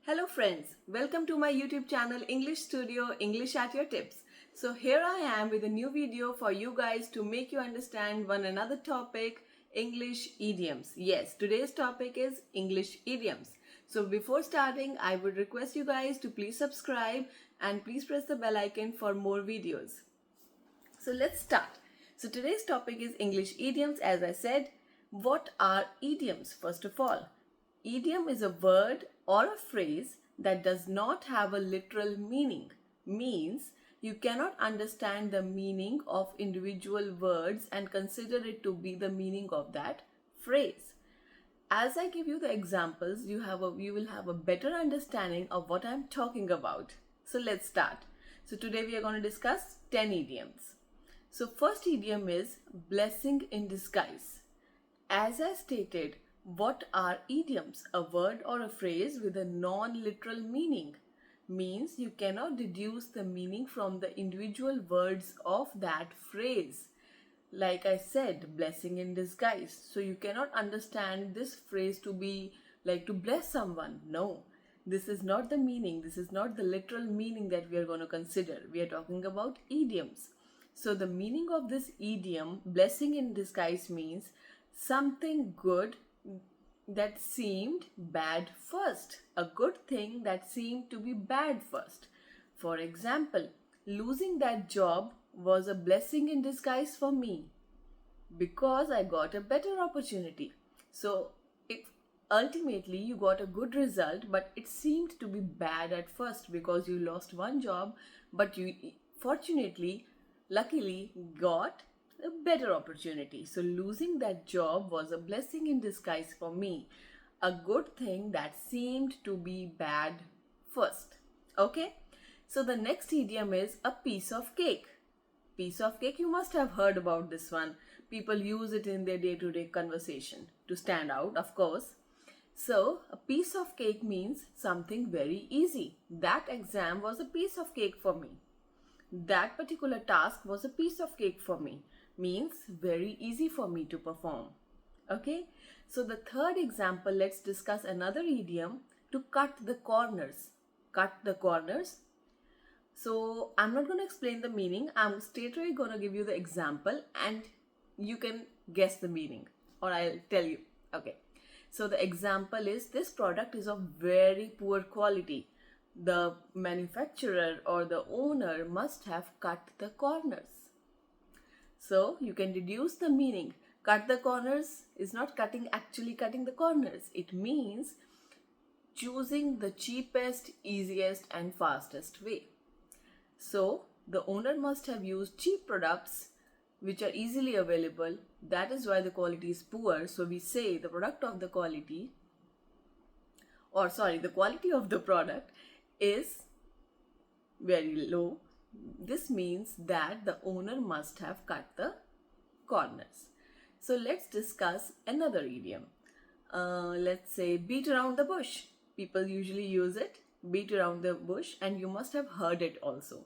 Hello friends, welcome to my YouTube channel English Studio English at your tips. So here I am with a new video for you guys to make you understand one another topic, English idioms. Yes, today's topic is English idioms. So before starting, I would request you guys to please subscribe and please press the bell icon for more videos. So let's start. So today's topic is English idioms. As I said, what are idioms? First of all, idiom is a word or a phrase that does not have a literal meaning. Means you cannot understand the meaning of individual words and consider it to be the meaning of that phrase. As I give you the examples, you will have a better understanding of what I'm talking about. So let's start. So today we are going to discuss 10 idioms. So first idiom is blessing in disguise. As I stated, what are idioms? A word or a phrase with a non-literal meaning. Means you cannot deduce the meaning from the individual words of that phrase. Like I said, blessing in disguise. So you cannot understand this phrase to be like to bless someone. No, this is not the meaning. This is not the literal meaning that we are going to consider. We are talking about idioms. So the meaning of this idiom, blessing in disguise, means something good that seemed bad first. A good thing that seemed to be bad first. For example, losing that job was a blessing in disguise for me because I got a better opportunity. So it ultimately you got a good result, but it seemed to be bad at first because you lost one job, but you fortunately, luckily got a better opportunity. So losing that job was a blessing in disguise for me. A good thing that seemed to be bad first. Okay? So the next idiom is a piece of cake. Piece of cake, you must have heard about this one. People use it in their day-to-day conversation to stand out, of course. So a piece of cake means something very easy. That exam was a piece of cake for me. That particular task was a piece of cake for me. Means very easy for me to perform. Okay, so the third example, let's discuss another idiom, to cut the corners. Cut the corners. So I'm not going to explain the meaning. I'm straightaway going to give you the example and you can guess the meaning, or I'll tell you. Okay, so the example is, this product is of very poor quality. The manufacturer or the owner must have cut the corners. So you can deduce the meaning. Cut the corners is not actually cutting the corners. It means choosing the cheapest, easiest and fastest way. So the owner must have used cheap products which are easily available. That is why the quality is poor. So we say the quality of the product is very low. This means that the owner must have cut the corners. So let's discuss another idiom. Let's say beat around the bush. People usually use it, beat around the bush, and you must have heard it also.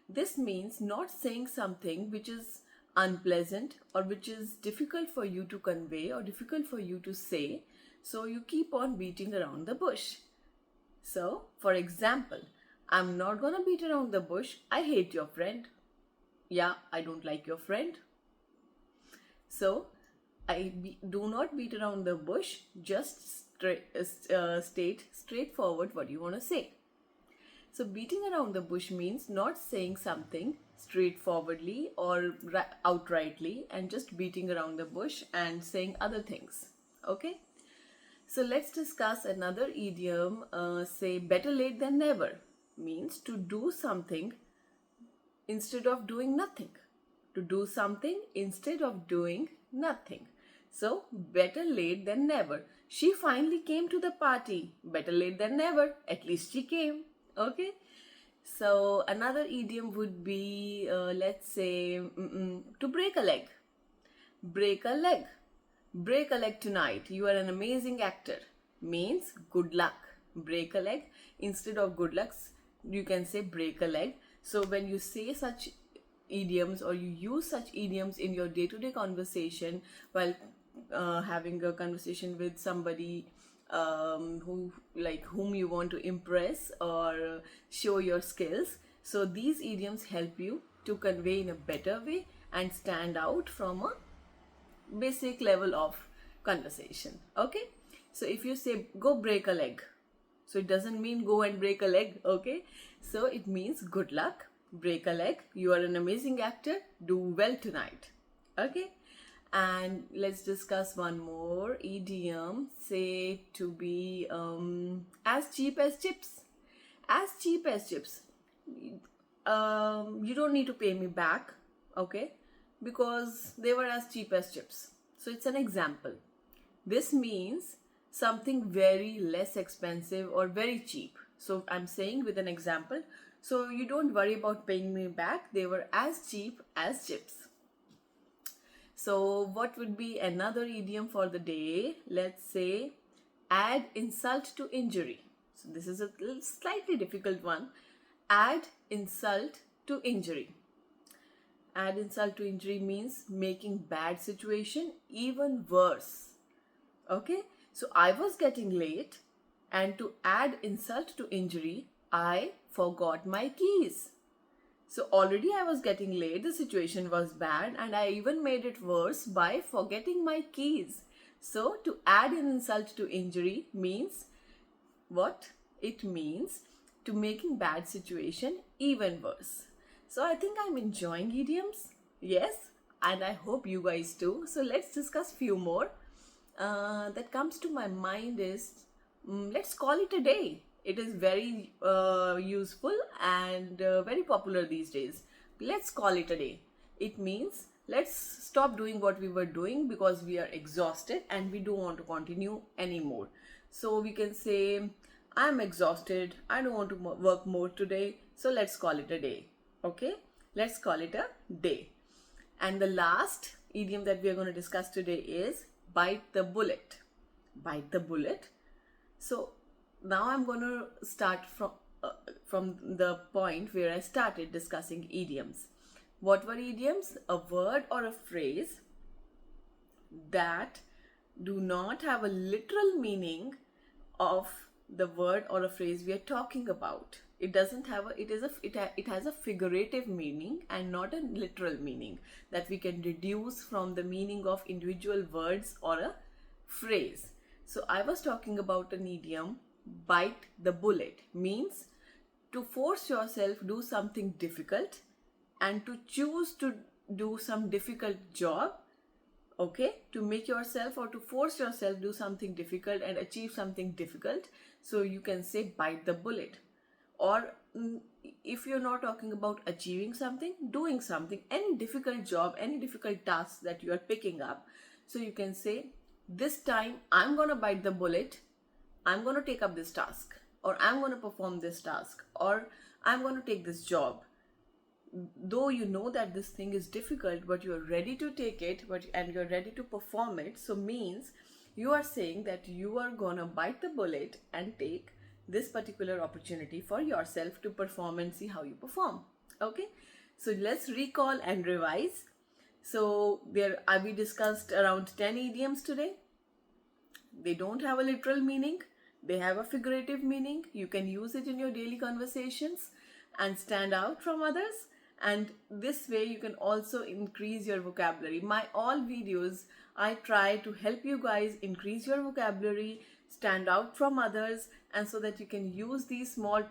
This means not saying something which is unpleasant or which is difficult for you to convey or difficult for you to say. So you keep on beating around the bush. So, for example, I'm not gonna beat around the bush. I hate your friend. Yeah, I don't like your friend. So, do not beat around the bush. Just state straightforward what you want to say. So, beating around the bush means not saying something straightforwardly or outrightly and just beating around the bush and saying other things. Okay? So let's discuss another idiom, say better late than never. Means to do something instead of doing nothing. To do something instead of doing nothing. So better late than never. She finally came to the party. Better late than never. At least she came. Okay. So another idiom would be, let's say, to break a leg. Break a leg. Break a leg tonight. You are an amazing actor. Means good luck. Break a leg. Instead of good luck, you can say break a leg. So when you say such idioms or you use such idioms in your day-to-day conversation while having a conversation with somebody whom you want to impress or show your skills. So these idioms help you to convey in a better way and stand out from a basic level of conversation. Okay, so if you say go break a leg, so it doesn't mean go and break a leg. Okay, so it means good luck, break a leg, you are an amazing actor, do well tonight. Okay, and let's discuss one more idiom. Say to be as cheap as chips. As cheap as chips. You don't need to pay me back, okay, because they were as cheap as chips. So it's an example. This means something very less expensive or very cheap. So I'm saying with an example. So you don't worry about paying me back. They were as cheap as chips. So what would be another idiom for the day? Let's say add insult to injury. So this is a slightly difficult one. Add insult to injury. Add insult to injury means making bad situation even worse. Okay, so I was getting late, and to add insult to injury, I forgot my keys. So already I was getting late, the situation was bad, and I even made it worse by forgetting my keys. So to add an insult to injury means what? It means to making bad situation even worse. So I think I'm enjoying idioms. Yes, and I hope you guys too. So let's discuss few more. That comes to my mind is let's call it a day. It is very useful and very popular these days. Let's call it a day. It means let's stop doing what we were doing because we are exhausted and we don't want to continue anymore. So we can say, I'm exhausted, I don't want to work more today, so let's call it a day. Okay, let's call it a day. And the last idiom that we are going to discuss today is bite the bullet. Bite the bullet. So now I'm going to start from the point where I started discussing idioms. What were idioms? A word or a phrase that do not have a literal meaning of the word or a phrase we are talking about. It doesn't have it has a figurative meaning and not a literal meaning that we can deduce from the meaning of individual words or a phrase. So I was talking about an idiom, bite the bullet, means to force yourself do something difficult and to choose to do some difficult job. Okay, to make yourself or to force yourself do something difficult and achieve something difficult. So you can say bite the bullet. Or if you're not talking about achieving something, doing something, any difficult job, any difficult task that you are picking up. So you can say, this time I'm going to bite the bullet. I'm going to take up this task, or I'm going to perform this task, or I'm going to take this job. Though you know that this thing is difficult, but you're ready to take it and you're ready to perform it. So means you are saying that you are gonna bite the bullet and take this particular opportunity for yourself to perform and see how you perform. Okay, so let's recall and revise. So we discussed around 10 idioms today. They don't have a literal meaning. They have a figurative meaning. You can use it in your daily conversations and stand out from others. And this way you can also increase your vocabulary. My all videos, I try to help you guys increase your vocabulary, stand out from others, and so that you can use these small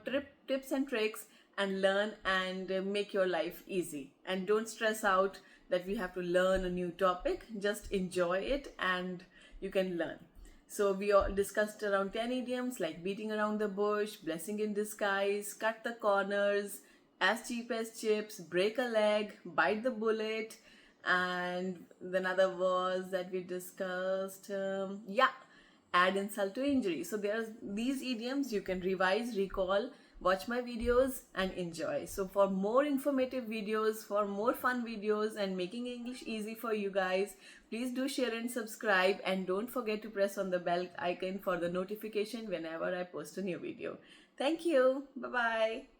tips and tricks and learn and make your life easy. And don't stress out that we have to learn a new topic. Just enjoy it and you can learn. So we all discussed around 10 idioms like beating around the bush, blessing in disguise, cut the corners, as cheap as chips, break a leg, bite the bullet, and another was that we discussed, add insult to injury. So there's these idioms you can revise, recall, watch my videos and enjoy. So for more informative videos, for more fun videos and making English easy for you guys, please do share and subscribe, and don't forget to press on the bell icon for the notification whenever I post a new video. Thank you. Bye-bye.